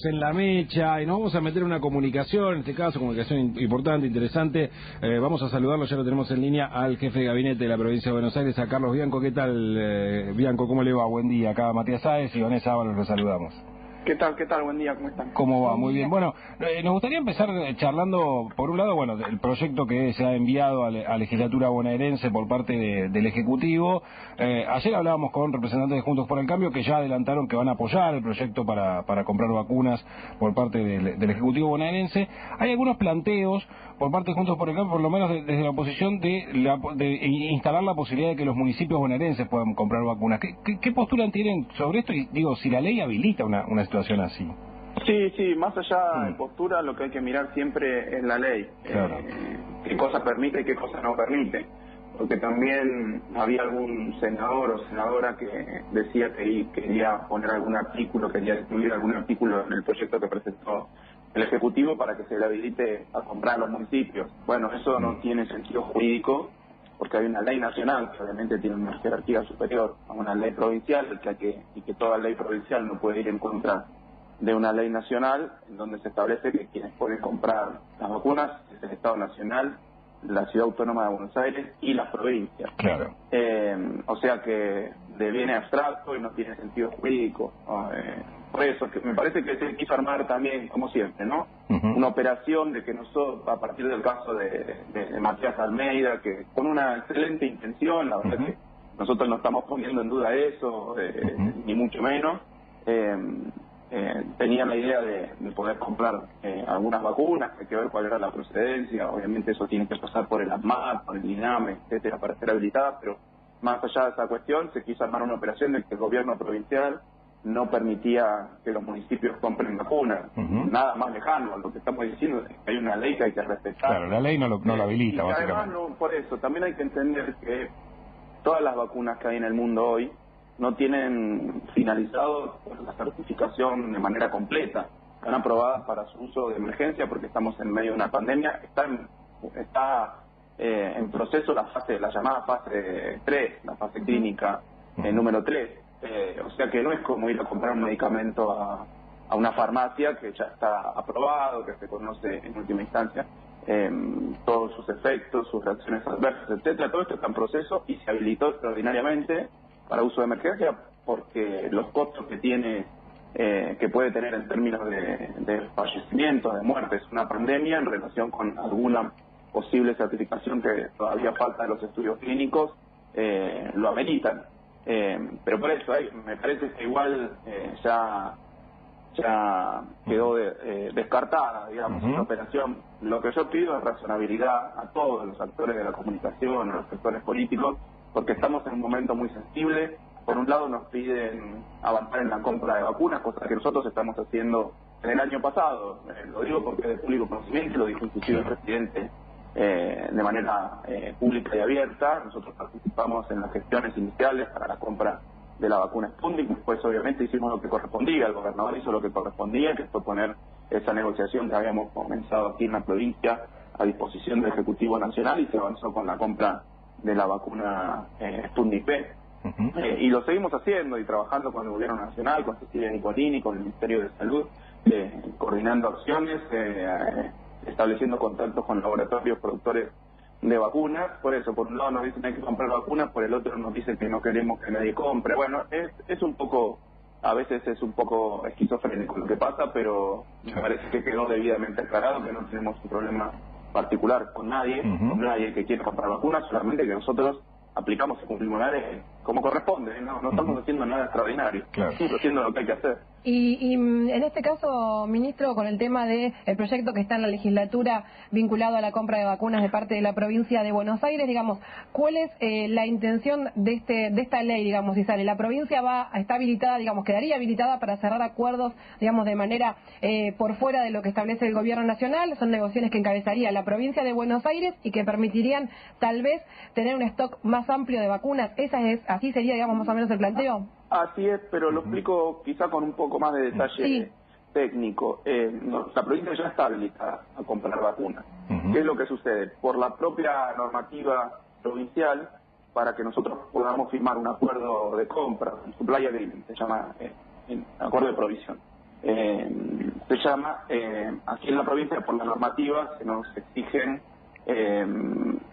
En la mecha, y nos vamos a meter en una comunicación, en este caso, comunicación importante, interesante. Vamos a saludarlo, ya lo tenemos en línea, al jefe de gabinete de la provincia de Buenos Aires, a Carlos Bianco. ¿Qué tal, Bianco? ¿Cómo le va? Buen día. Acá Matías Sáez y Vanessa Ábalos, los saludamos. ¿Qué tal? ¿Qué tal? Buen día, ¿cómo están? ¿Cómo va? Muy bien. Bueno, nos gustaría empezar charlando, por un lado, bueno, del proyecto que se ha enviado a la legislatura bonaerense por parte del Ejecutivo. Ayer hablábamos con representantes de Juntos por el Cambio que ya adelantaron que van a apoyar el proyecto para comprar vacunas por parte del Ejecutivo bonaerense. Hay algunos planteos por parte de Juntos por el Cambio, por lo menos desde la oposición, de instalar la posibilidad de que los municipios bonaerenses puedan comprar vacunas. ¿Qué postura tienen sobre esto? Y digo, si la ley habilita una situación así. Sí, más allá de postura, lo que hay que mirar siempre es la ley. Claro. Qué cosa permite y qué cosa no permite. Porque también había algún senador o senadora que decía que quería poner algún artículo, quería incluir algún artículo en el proyecto que presentó el Ejecutivo para que se le habilite a comprar a los municipios. Bueno, eso no tiene sentido jurídico, porque hay una ley nacional que obviamente tiene una jerarquía superior a una ley provincial y que toda ley provincial no puede ir en contra de una ley nacional, en donde se establece que quienes pueden comprar las vacunas es el Estado Nacional, la Ciudad Autónoma de Buenos Aires y las provincias. Claro. O sea que deviene abstracto y no tiene sentido jurídico. Por eso, que me parece que se quiso armar también, como siempre, ¿no? Una operación de que nosotros, a partir del caso de Matías Almeida, que con una excelente intención, la verdad que nosotros no estamos poniendo en duda eso, ni mucho menos, tenía la idea de poder comprar algunas vacunas, hay que ver cuál era la procedencia, obviamente eso tiene que pasar por el ANMAT, por el INAME, etcétera, para ser habilitada, pero más allá de esa cuestión, se quiso armar una operación de que el gobierno provincial no permitía que los municipios compren vacunas, nada más lejano. Lo que estamos diciendo es que hay una ley que hay que respetar. Claro, la ley no la habilita, y básicamente. Además, por eso, también hay que entender que todas las vacunas que hay en el mundo hoy no tienen finalizado la certificación de manera completa. Están aprobadas para su uso de emergencia porque estamos en medio de una pandemia. Está en proceso la llamada fase 3, la fase clínica número 3. O sea que no es como ir a comprar un medicamento a una farmacia que ya está aprobado, que se conoce en última instancia todos sus efectos, sus reacciones adversas, etcétera. Todo esto está en proceso y se habilitó extraordinariamente para uso de emergencia porque los costos que tiene, que puede tener en términos de fallecimientos, de muertes, una pandemia en relación con alguna posible certificación que todavía falta de los estudios clínicos, lo ameritan. Pero por eso me parece que igual ya quedó descartada, digamos, esta operación. Lo que yo pido es razonabilidad a todos los actores de la comunicación, a los sectores políticos, porque estamos en un momento muy sensible. Por un lado nos piden avanzar en la compra de vacunas, cosa que nosotros estamos haciendo en el año pasado. Lo digo porque es de público conocimiento, lo dijo inclusive el presidente de manera pública y abierta. Nosotros participamos en las gestiones iniciales para la compra de la vacuna Sputnik, después obviamente hicimos lo que correspondía, el gobernador hizo lo que correspondía, que fue poner esa negociación que habíamos comenzado aquí en la provincia a disposición del Ejecutivo Nacional y se avanzó con la compra de la vacuna Sputnik V. Y lo seguimos haciendo y trabajando con el Gobierno Nacional, con Cecilia Nicolini, con el Ministerio de Salud, coordinando acciones, estableciendo contactos con laboratorios productores de vacunas. Por eso, por un lado nos dicen hay que comprar vacunas, por el otro nos dicen que no queremos que nadie compre. Bueno, es un poco, a veces es un poco esquizofrénico lo que pasa, pero me parece que quedó debidamente aclarado que no tenemos un problema particular con nadie que quiera comprar vacunas, solamente que nosotros aplicamos y cumplimos la ley como corresponde, no estamos haciendo nada extraordinario, estamos haciendo lo que hay que hacer. Y en este caso, ministro, con el tema del proyecto que está en la legislatura vinculado a la compra de vacunas de parte de la provincia de Buenos Aires, digamos, ¿cuál es la intención de esta ley, digamos, si sale? ¿La provincia está habilitada, digamos, quedaría habilitada para cerrar acuerdos, digamos, de manera por fuera de lo que establece el gobierno nacional? Son negociaciones que encabezaría la provincia de Buenos Aires y que permitirían tal vez tener un stock más amplio de vacunas. ¿Así sería, digamos, más o menos el planteo? Así es, pero lo explico quizá con un poco más de detalle técnico. La provincia ya está habilitada a comprar vacunas. ¿Qué es lo que sucede? Por la propia normativa provincial, para que nosotros podamos firmar un acuerdo de compra, un supply agreement, se llama acuerdo de provisión. se llama, aquí en la provincia por la normativa se nos exigen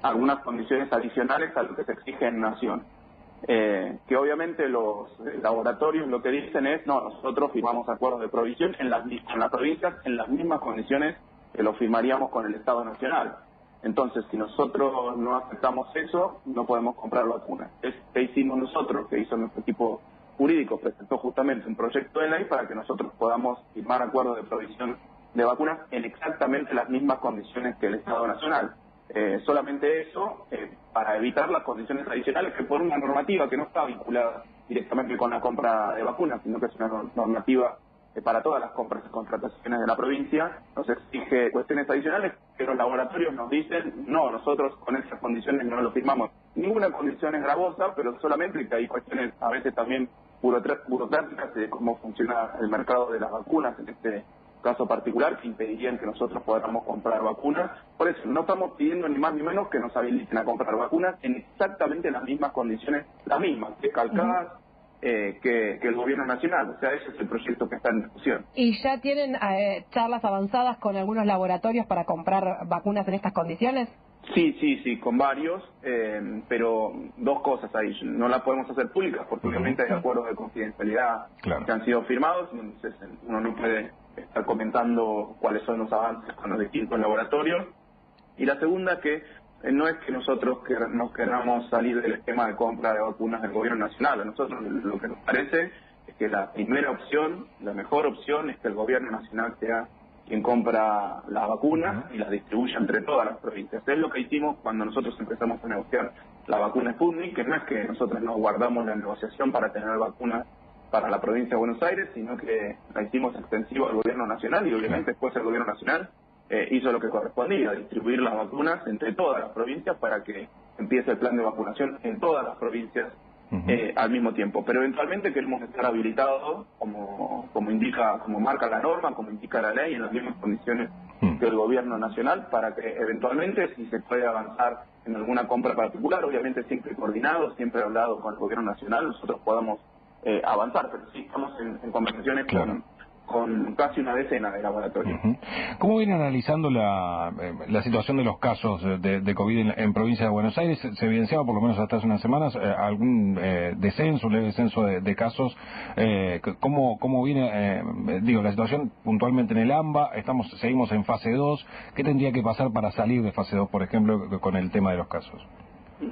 algunas condiciones adicionales a lo que se exige en Nación. Que obviamente los laboratorios lo que dicen es, no, nosotros firmamos acuerdos de provisión con las provincias en las mismas condiciones que lo firmaríamos con el Estado Nacional. Entonces, si nosotros no aceptamos eso, no podemos comprar vacunas. ¿Qué hicimos nosotros? Que hizo nuestro equipo jurídico, presentó justamente un proyecto de ley para que nosotros podamos firmar acuerdos de provisión de vacunas en exactamente las mismas condiciones que el Estado Nacional. Solamente eso, para evitar las condiciones adicionales que por una normativa que no está vinculada directamente con la compra de vacunas, sino que es una normativa para todas las compras y contrataciones de la provincia, nos exige cuestiones adicionales que los laboratorios nos dicen, no, nosotros con esas condiciones no lo firmamos. Ninguna condición es gravosa, pero solamente que hay cuestiones a veces también burocráticas de cómo funciona el mercado de las vacunas en este caso particular, que impedirían que nosotros podamos comprar vacunas. Por eso, no estamos pidiendo ni más ni menos que nos habiliten a comprar vacunas en exactamente las mismas condiciones, las mismas, calcadas que el gobierno nacional. O sea, ese es el proyecto que está en discusión. ¿Y ya tienen charlas avanzadas con algunos laboratorios para comprar vacunas en estas condiciones? Sí, con varios, pero dos cosas ahí. No las podemos hacer públicas porque obviamente hay acuerdos de confidencialidad que han sido firmados, entonces uno no puede estar comentando cuáles son los avances con los distintos laboratorios. Y la segunda, que no es que nosotros nos queramos salir del esquema de compra de vacunas del gobierno nacional. A nosotros lo que nos parece es que la primera opción, la mejor opción, es que el gobierno nacional sea quien compra las vacunas y las distribuye entre todas las provincias. Es lo que hicimos cuando nosotros empezamos a negociar la vacuna Sputnik, que no es que nosotros nos guardamos la negociación para tener vacunas para la provincia de Buenos Aires, sino que la hicimos extensiva al gobierno nacional y obviamente después el gobierno nacional hizo lo que correspondía, distribuir las vacunas entre todas las provincias para que empiece el plan de vacunación en todas las provincias al mismo tiempo. Pero eventualmente queremos estar habilitados como marca la norma, como indica la ley, en las mismas condiciones que el gobierno nacional, para que eventualmente, si se puede avanzar en alguna compra particular, obviamente siempre coordinado, siempre hablado con el gobierno nacional, nosotros podamos avanzar, pero sí estamos en conversaciones con casi una decena de laboratorios. ¿Cómo viene analizando la situación de los casos de COVID en provincia de Buenos Aires? Se evidenciaba, por lo menos hasta hace unas semanas, algún descenso, leve descenso de casos. ¿Cómo viene, la situación puntualmente en el AMBA? Seguimos en fase 2. ¿Qué tendría que pasar para salir de fase 2, por ejemplo, con el tema de los casos?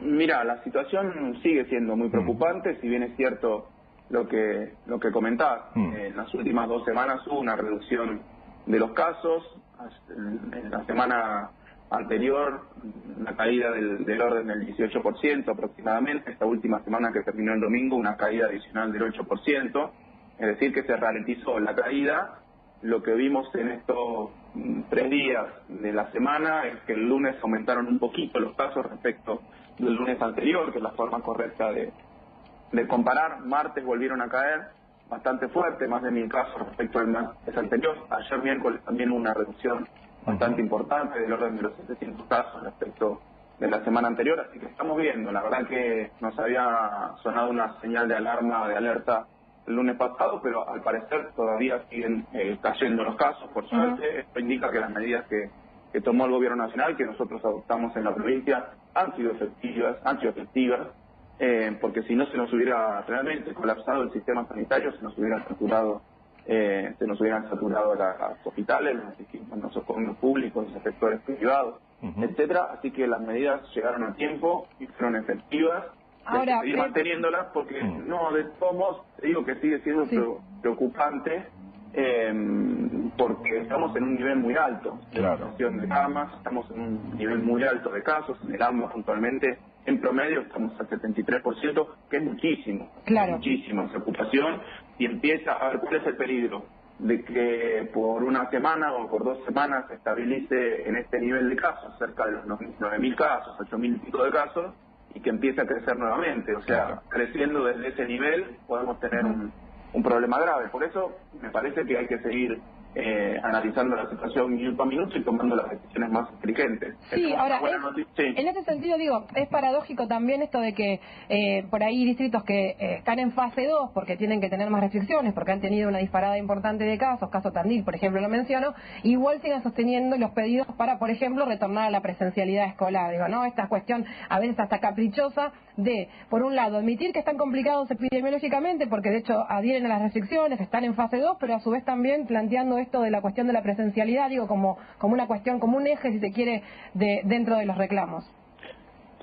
Mira, la situación sigue siendo muy preocupante, si bien es cierto lo que comentás. En las últimas 2 semanas hubo una reducción de los casos. En la semana anterior, una caída del orden del 18% aproximadamente. Esta última semana que terminó el domingo, una caída adicional del 8%. Es decir, que se ralentizó la caída. Lo que vimos en estos 3 días de la semana es que el lunes aumentaron un poquito los casos respecto del lunes anterior, que es la forma correcta de comparar. Martes volvieron a caer bastante fuerte, más de 1.000 casos respecto al mes anterior. Ayer miércoles también hubo una reducción bastante importante del orden de los 700 casos respecto de la semana anterior, así que estamos viendo. La verdad que nos había sonado una señal de alarma, de alerta el lunes pasado, pero al parecer todavía siguen cayendo los casos, por suerte. Esto indica que las medidas que tomó el gobierno nacional, que nosotros adoptamos en la provincia, han sido efectivas, porque si no se nos hubiera realmente colapsado el sistema sanitario, se nos hubieran saturado los hospitales, los nosocomios públicos, los sectores privados, etcétera. Así que las medidas llegaron a tiempo y fueron efectivas. Ahora, seguir manteniéndolas porque no, de todos modos, te digo que sigue siendo preocupante, porque estamos en un nivel muy alto de ocupación de camas, estamos en un nivel muy alto de casos. En el AMBA puntualmente, en promedio estamos al 73%, que es muchísimo, muchísimo esa ocupación, y empieza a ver cuál es el peligro de que por una semana o por 2 semanas se estabilice en este nivel de casos, cerca de los 9.000 casos, 8.000 y pico de casos, y que empiece a crecer nuevamente. O sea, creciendo desde ese nivel podemos tener un problema grave. Por eso me parece que hay que seguir analizando la situación minuto a minuto y tomando las decisiones más inteligentes. Sí, ahora, en ese sentido, digo, es paradójico también esto de que por ahí distritos que están en fase 2 porque tienen que tener más restricciones, porque han tenido una disparada importante de casos, caso Tandil, por ejemplo, lo menciono, igual sigan sosteniendo los pedidos para, por ejemplo, retornar a la presencialidad escolar. Digo, ¿no? Esta cuestión a veces hasta caprichosa de, por un lado, admitir que están complicados epidemiológicamente, porque de hecho adhieren a las restricciones, están en fase 2, pero a su vez también planteando esto de la cuestión de la presencialidad, digo, como una cuestión, como un eje, si se quiere, dentro de los reclamos.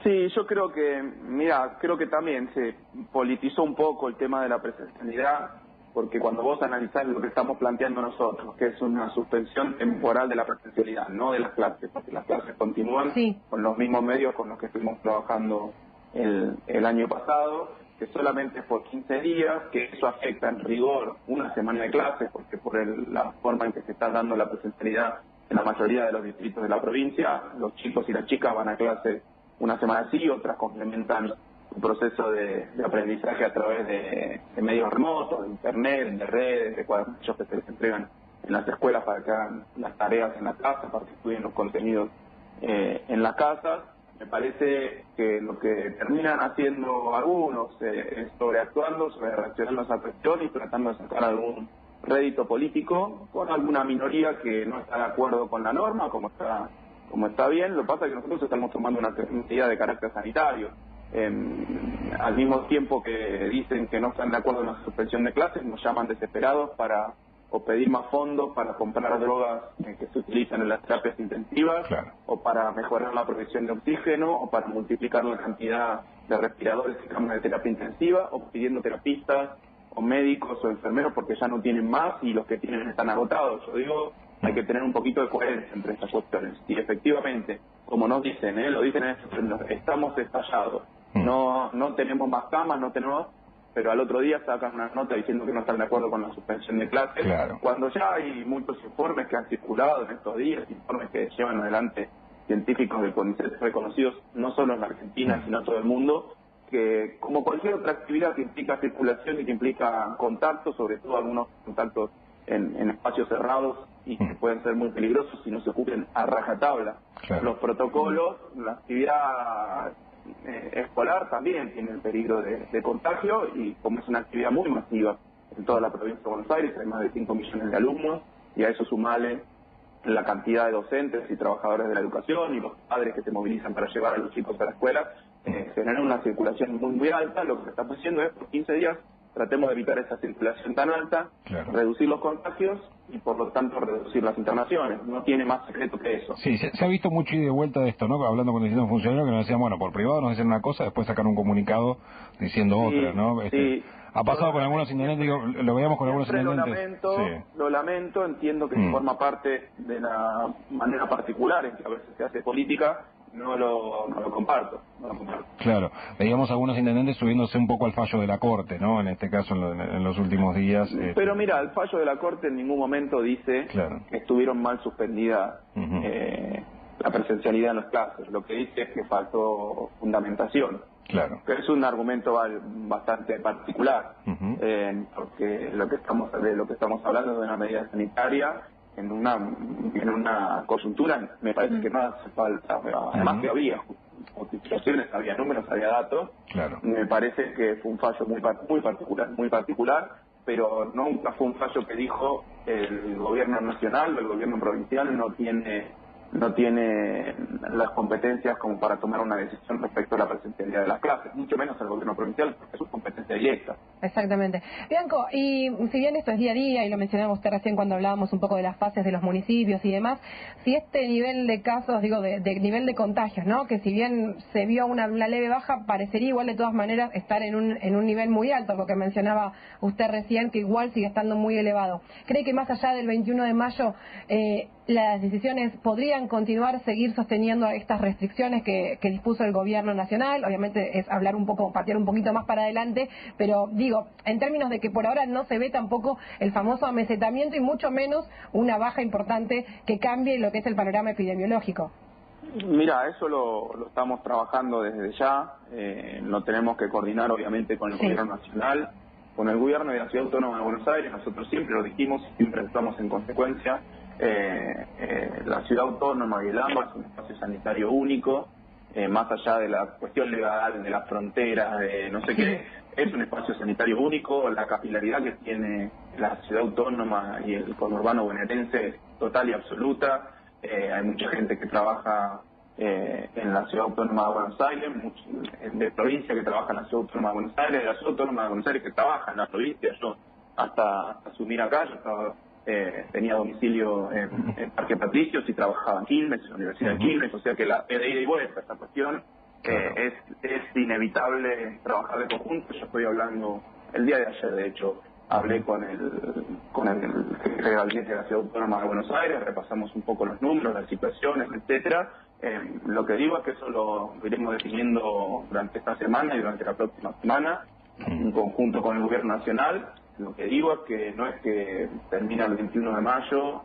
Sí, yo creo que, mira, creo que también se politizó un poco el tema de la presencialidad, porque cuando vos analizás lo que estamos planteando nosotros, que es una suspensión temporal de la presencialidad, no de las clases, porque las clases continúan con los mismos medios con los que estuvimos trabajando el año pasado, que solamente es por 15 días, que eso afecta en rigor una semana de clases, porque por la forma en que se está dando la presencialidad en la mayoría de los distritos de la provincia, los chicos y las chicas van a clase una semana sí, otras complementan un proceso de aprendizaje a través de medios remotos, de internet, de redes, de cuadernillos que se les entregan en las escuelas para que hagan las tareas en la casa, para que estudien los contenidos en las casas. Me parece que lo que terminan haciendo algunos es sobreactuando, sobrereaccionando a esa cuestión y tratando de sacar algún rédito político con alguna minoría que no está de acuerdo con la norma, como está bien. Lo que pasa es que nosotros estamos tomando una medida de carácter sanitario. Al mismo tiempo que dicen que no están de acuerdo en la suspensión de clases, nos llaman desesperados para o pedir más fondos para comprar drogas que se utilizan en las terapias intensivas, o para mejorar la provisión de oxígeno, o para multiplicar la cantidad de respiradores y camas de terapia intensiva, o pidiendo terapistas o médicos o enfermeros porque ya no tienen más y los que tienen están agotados. Yo digo, hay que tener un poquito de coherencia entre estas cuestiones. Y efectivamente, como nos dicen, lo dicen en estos términos, estamos estallados. No tenemos más camas, no tenemos... Pero al otro día sacan una nota diciendo que no están de acuerdo con la suspensión de clases, cuando ya hay muchos informes que han circulado en estos días, informes que llevan adelante científicos del CONICET reconocidos no solo en la Argentina, sino en todo el mundo, que como cualquier otra actividad que implica circulación y que implica contacto, sobre todo algunos contactos en espacios cerrados y que pueden ser muy peligrosos si no se ocupen a rajatabla los protocolos, la actividad escolar también tiene el peligro de contagio, y como es una actividad muy masiva en toda la provincia de Buenos Aires, hay más de 5 millones de alumnos, y a eso sumarle la cantidad de docentes y trabajadores de la educación y los padres que se movilizan para llevar a los chicos a la escuela, genera una circulación muy alta. Lo que estamos haciendo es, por 15 días, tratemos de evitar esa circulación tan alta, reducir los contagios y por lo tanto reducir las internaciones. No tiene más secreto que eso. Sí, se ha visto mucho y de vuelta de esto, ¿no? Hablando con distintos funcionarios que nos decían, bueno, por privado nos dicen una cosa, después sacan un comunicado diciendo otra, ¿no? Ha pasado con algunos intendentes, digo, lo veíamos con algunos intendentes. Lo lamento, entiendo que forma parte de la manera particular en que a veces se hace política. No lo comparto. Claro, veíamos algunos intendentes subiéndose un poco al fallo de la Corte, ¿no? En este caso, en los últimos días. Pero mira, el fallo de la Corte en ningún momento dice que estuvieron mal suspendida la presencialidad en las clases. Lo que dice es que faltó fundamentación. Que es un argumento bastante particular, porque lo que estamos hablando de una medida sanitaria en una coyuntura, me parece que no hace falta, además que había justificaciones, había números, había datos. Me parece que fue un fallo muy particular, pero nunca fue un fallo que dijo el gobierno nacional o el gobierno provincial no tiene las competencias como para tomar una decisión respecto a la presencialidad de las clases, mucho menos el gobierno provincial, porque es su competencia directa. Exactamente. Bianco, y si bien esto es día a día, y lo mencionaba usted recién cuando hablábamos un poco de las fases de los municipios y demás, si este nivel de casos, digo, de nivel de contagios, ¿no? Que si bien se vio una leve baja, parecería igual de todas maneras estar en un nivel muy alto, porque mencionaba usted recién que igual sigue estando muy elevado. ¿Cree que más allá del 21 de mayo las decisiones podrían continuar, seguir sosteniendo estas restricciones que dispuso el gobierno nacional? Obviamente es hablar un poco, patear un poquito más para adelante, pero digo, en términos de que por ahora no se ve tampoco el famoso amesetamiento y mucho menos una baja importante que cambie lo que es el panorama epidemiológico. Mira, eso lo estamos trabajando desde ya, lo tenemos que coordinar obviamente con el gobierno nacional. con el gobierno de la Ciudad Autónoma de Buenos Aires. Nosotros siempre lo dijimos y siempre actuamos en consecuencia. La Ciudad Autónoma y el AMBA es un espacio sanitario único, más allá de la cuestión legal, de las fronteras, de no sé qué, es un espacio sanitario único. La capilaridad que tiene la Ciudad Autónoma y el conurbano bonaerense es total y absoluta. Hay mucha gente que trabaja en la Ciudad Autónoma de Buenos Aires, de provincia que trabaja en la Ciudad Autónoma de Buenos Aires, de la Ciudad Autónoma de Buenos Aires que trabaja en la provincia. Yo hasta asumir acá, yo estaba, tenía domicilio en Parque Patricios y trabajaba en Quilmes, en la Universidad de Quilmes, o sea que la de ida y vuelta esta cuestión es inevitable trabajar de conjunto. Yo estoy hablando, el día de ayer de hecho, hablé con el jefe de gabinete de la Ciudad Autónoma de Buenos Aires, repasamos un poco los números, las situaciones, etcétera. Lo que digo es que eso lo iremos definiendo durante esta semana y durante la próxima semana, en conjunto con el Gobierno Nacional. Lo que digo es que no es que termina el 21 de mayo,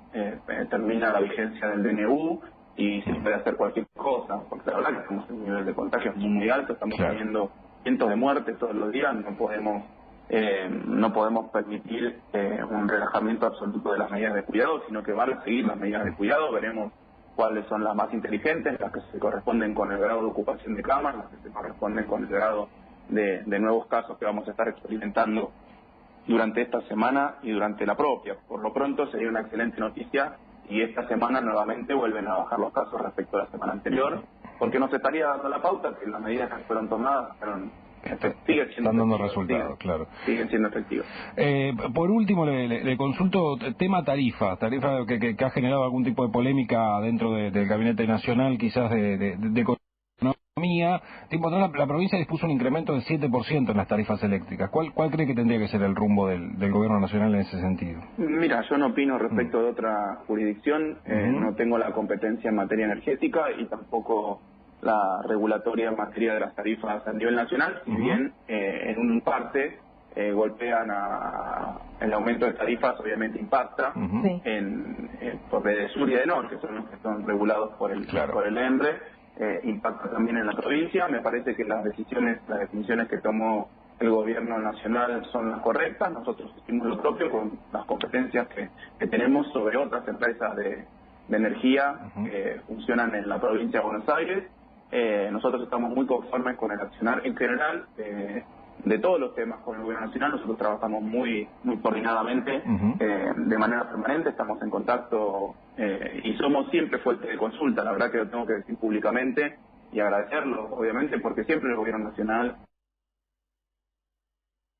termina la vigencia del DNU y se puede hacer cualquier cosa, porque la verdad que estamos en un nivel de contagio muy alto, estamos teniendo cientos de muertes todos los días, no podemos permitir un relajamiento absoluto de las medidas de cuidado, sino que van a seguir las medidas de cuidado. Veremos cuáles son las más inteligentes, las que se corresponden con el grado de ocupación de camas, las que se corresponden con el grado de nuevos casos que vamos a estar experimentando durante esta semana y durante la propia. Por lo pronto sería una excelente noticia y esta semana nuevamente vuelven a bajar los casos respecto a la semana anterior, porque nos estaría dando la pauta que las medidas que fueron tomadas siguen siendo dando resultados, claro. Siguen siendo efectivos. Por último, le consulto tema tarifa que ha generado algún tipo de polémica dentro del Gabinete Nacional, quizás de economía. La provincia dispuso un incremento del 7% en las tarifas eléctricas. ¿Cuál cree que tendría que ser el rumbo del Gobierno Nacional en ese sentido? Mira, yo no opino respecto de otra jurisdicción, no tengo la competencia en materia energética y tampoco la regulatoria en materia de las tarifas a nivel nacional, si bien en un parte golpean el aumento de tarifas, obviamente impacta por de sur y de norte, que son los que son regulados por el ENRE, impacta también en la provincia. Me parece que las definiciones que tomó el gobierno nacional son las correctas. Nosotros hicimos lo propio con las competencias que tenemos sobre otras empresas de energía que funcionan en la provincia de Buenos Aires. Nosotros estamos muy conformes con el accionar en general de todos los temas con el gobierno nacional. Nosotros trabajamos muy coordinadamente, de manera permanente, estamos en contacto y somos siempre fuente de consulta. La verdad que lo tengo que decir públicamente y agradecerlo, obviamente, porque siempre el gobierno nacional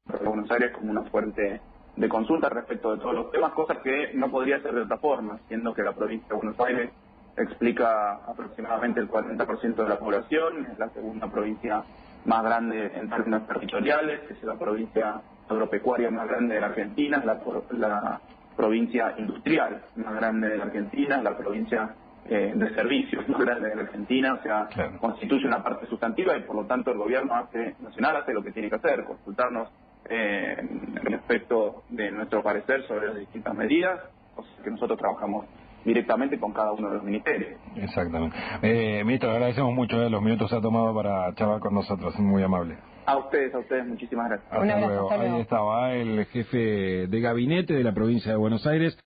de Buenos Aires como una fuente de consulta respecto de todos los temas, cosas que no podría ser de otra forma, siendo que la provincia de Buenos Aires explica aproximadamente el 40% de la población, es la segunda provincia más grande en términos territoriales, es la provincia agropecuaria más grande de la Argentina, es la provincia industrial más grande de la Argentina, es la provincia de servicios más grande de la Argentina, o sea, constituye una parte sustantiva y por lo tanto el gobierno nacional hace lo que tiene que hacer, consultarnos respecto de nuestro parecer sobre las distintas medidas, o sea que nosotros trabajamos directamente con cada uno de los ministerios. Exactamente. Ministro, agradecemos mucho los minutos que ha tomado para charlar con nosotros, muy amable. A ustedes, muchísimas gracias. Hasta luego. Ahí estaba el jefe de gabinete de la provincia de Buenos Aires.